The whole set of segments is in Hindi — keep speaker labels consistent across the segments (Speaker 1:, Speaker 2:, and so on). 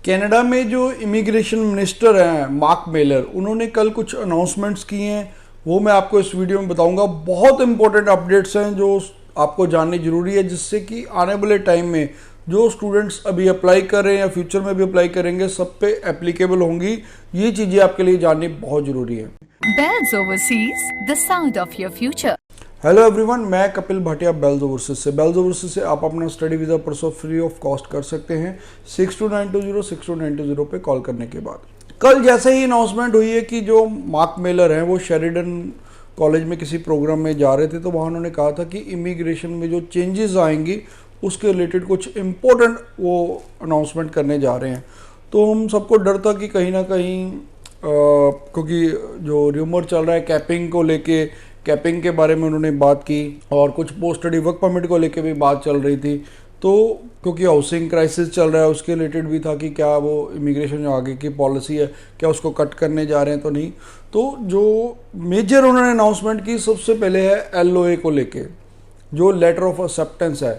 Speaker 1: कनाडा में जो इमिग्रेशन मिनिस्टर हैं मार्क मेलर, उन्होंने कल कुछ अनाउंसमेंट्स किए हैं, वो मैं आपको इस वीडियो में बताऊंगा। बहुत इंपॉर्टेंट अपडेट्स हैं जो आपको जाननी जरूरी है, जिससे कि आने वाले टाइम में जो स्टूडेंट्स अभी अप्लाई कर रहे हैं या फ्यूचर में भी अप्लाई करेंगे, सब पे एप्लीकेबल होंगी। ये चीज़ें आपके लिए जाननी बहुत ज़रूरी है।
Speaker 2: Bells Overseas, the sound of your future.
Speaker 1: Hello everyone, मैं कपिल भाटिया बेल्स ओवरसीज से। बेल्स ओवरसीज से आप अपना स्टडी वीज़ा परसों फ्री ऑफ कॉस्ट कर सकते हैं 6292062920 पे कॉल करने के बाद। कल जैसे ही अनाउंसमेंट हुई है कि जो मार्क मेलर हैं वो शेरिडन कॉलेज में किसी प्रोग्राम में जा रहे थे, तो वहाँ उन्होंने कहा था कि इमिग्रेशन में जो चेंजेस आएंगी उसके रिलेटेड कुछ इम्पोर्टेंट वो अनाउंसमेंट करने जा रहे हैं। तो हम सबको डर था कि कहीं ना कहीं क्योंकि जो र्यूमर चल रहा है कैपिंग को लेके, कैपिंग के बारे में उन्होंने बात की, और कुछ पोस्ट स्टडी वर्क परमिट को लेके भी बात चल रही थी। तो क्योंकि हाउसिंग क्राइसिस चल रहा है, उसके रिलेटेड भी था कि क्या वो इमिग्रेशन जो आगे की पॉलिसी है क्या उसको कट करने जा रहे हैं तो नहीं। तो जो मेजर उन्होंने अनाउंसमेंट की, सबसे पहले है LOA को लेके, जो लेटर ऑफ एक्सेप्टेंस है।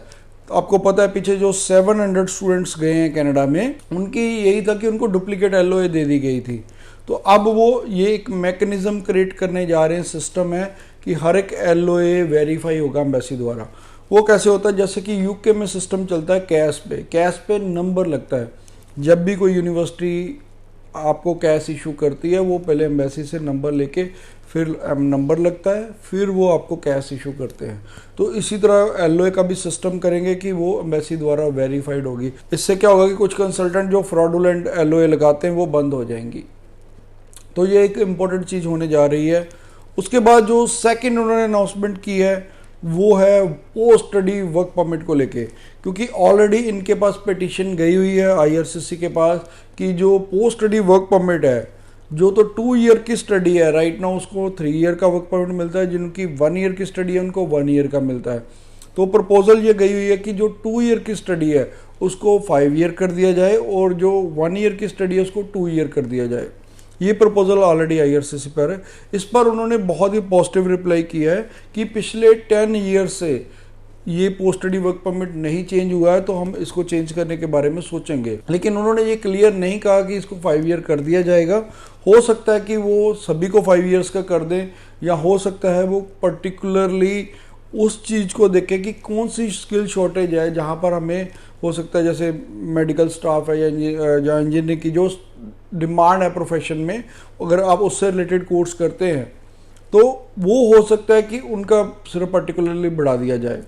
Speaker 1: तो आपको पता है पीछे जो 700 स्टूडेंट्स गए हैं कनाडा में, उनकी यही था कि उनको डुप्लीकेट LOA दे दी गई थी। तो अब वो ये एक मैकेनिज्म क्रिएट करने जा रहे हैं, सिस्टम है कि हर एक LOA वेरीफाई होगा एम्बेसी द्वारा। वो कैसे होता है, जैसे कि यूके में सिस्टम चलता है कैश पे नंबर लगता है। जब भी कोई यूनिवर्सिटी आपको कैश इशू करती है, वो पहले एम्बेसी से नंबर लेके फिर नंबर लगता है, फिर वो आपको कैश इशू करते हैं। तो इसी तरह LOA का भी सिस्टम करेंगे कि वो एम्बेसी द्वारा वेरीफाइड होगी। इससे क्या होगा कि कुछ कंसल्टेंट जो फ्रॉडुलेंट LOA लगाते हैं वो बंद हो जाएंगी। तो ये एक इम्पॉर्टेंट चीज़ होने जा रही है। उसके बाद जो सेकंड उन्होंने अनाउंसमेंट की है वो है पोस्ट स्टडी वर्क परमिट को लेके, क्योंकि ऑलरेडी इनके पास पिटीशन गई हुई है IRCC के पास कि जो पोस्ट स्टडी वर्क परमिट है, जो तो 2 ईयर की स्टडी है राइट नाउ, उसको 3 ईयर का वर्क परमिट मिलता है। जिनकी 1 ईयर की स्टडी है उनको 1 ईयर का मिलता है। तो प्रपोजल ये गई हुई है कि जो 2 ईयर की स्टडी है उसको 5 ईयर कर दिया जाए, और जो 1 ईयर की स्टडी है उसको 2 ईयर कर दिया जाए। ये प्रपोजल ऑलरेडी IRCC पर है। इस पर उन्होंने बहुत ही पॉजिटिव रिप्लाई किया है कि पिछले 10 ईयर से ये पोस्ट स्टडी वर्क परमिट नहीं चेंज हुआ है, तो हम इसको चेंज करने के बारे में सोचेंगे। लेकिन उन्होंने ये क्लियर नहीं कहा कि इसको 5 ईयर कर दिया जाएगा। हो सकता है कि वो सभी को 5 ईयर्स का कर दें, या हो सकता है वो पर्टिकुलरली उस चीज़ को देखें कि कौन सी स्किल शॉर्टेज है, जहाँ पर हमें हो सकता है जैसे मेडिकल स्टाफ है या इंजीनियरिंग की जो डिमांड है प्रोफेशन में, अगर आप उससे रिलेटेड कोर्स करते हैं तो वो हो सकता है कि उनका सिर्फ पर्टिकुलरली बढ़ा दिया जाए।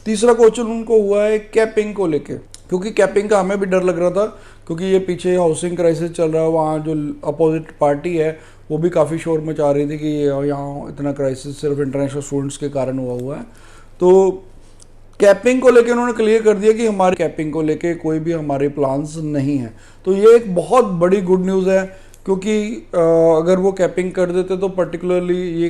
Speaker 1: तीसरा क्वेश्चन उनको हुआ है कैपिंग को लेके, क्योंकि कैपिंग का हमें भी डर लग रहा था, क्योंकि ये पीछे हाउसिंग क्राइसिस चल रहा है, वहाँ जो अपोजिट पार्टी है वो भी काफ़ी शोर मचा रही थी कि यहाँ इतना क्राइसिस सिर्फ इंटरनेशनल स्टूडेंट्स के कारण हुआ है। तो कैपिंग को लेके उन्होंने क्लियर कर दिया कि हमारे कैपिंग को लेके कोई भी हमारे प्लान्स नहीं है। तो ये एक बहुत बड़ी गुड न्यूज़ है, क्योंकि अगर वो कैपिंग कर देते तो पर्टिकुलरली ये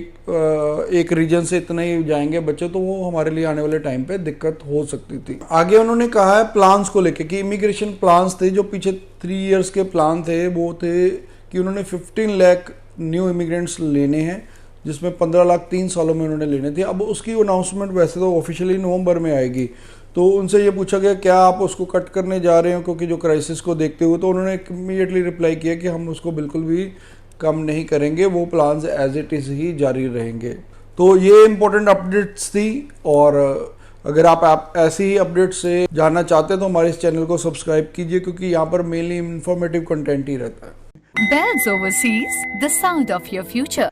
Speaker 1: एक रीजन से इतना ही जाएंगे बच्चे, तो वो हमारे लिए आने वाले टाइम पे दिक्कत हो सकती थी। आगे उन्होंने कहा है प्लान्स को लेके कि इमिग्रेशन प्लान्स थे, जो पीछे 3 इयर्स के प्लान थे, वो थे कि उन्होंने 15 लाख न्यू इमिग्रेंट्स लेने हैं, जिसमें 15 लाख 3 सालों में उन्होंने लेने थे। अब उसकी अनाउंसमेंट वैसे तो ऑफिशियली नवंबर में आएगी। तो उनसे ये पूछा गया क्या आप उसको कट करने जा रहे हो क्योंकि जो क्राइसिस को देखते हुए, तो उन्होंने इमीडिएटली रिप्लाई किया कि हम उसको बिल्कुल भी कम नहीं करेंगे, वो प्लान्स एज इट इज़ ही जारी रहेंगे। तो ये इंपॉर्टेंट अपडेट्स थी, और अगर आप ऐसी ही अपडेट से जानना चाहते हैं तो हमारे इस चैनल को सब्सक्राइब कीजिए, क्योंकि यहाँ पर मेनली इंफॉर्मेटिव कंटेंट ही रहता है।
Speaker 2: Bells Overseas, the sound of your future.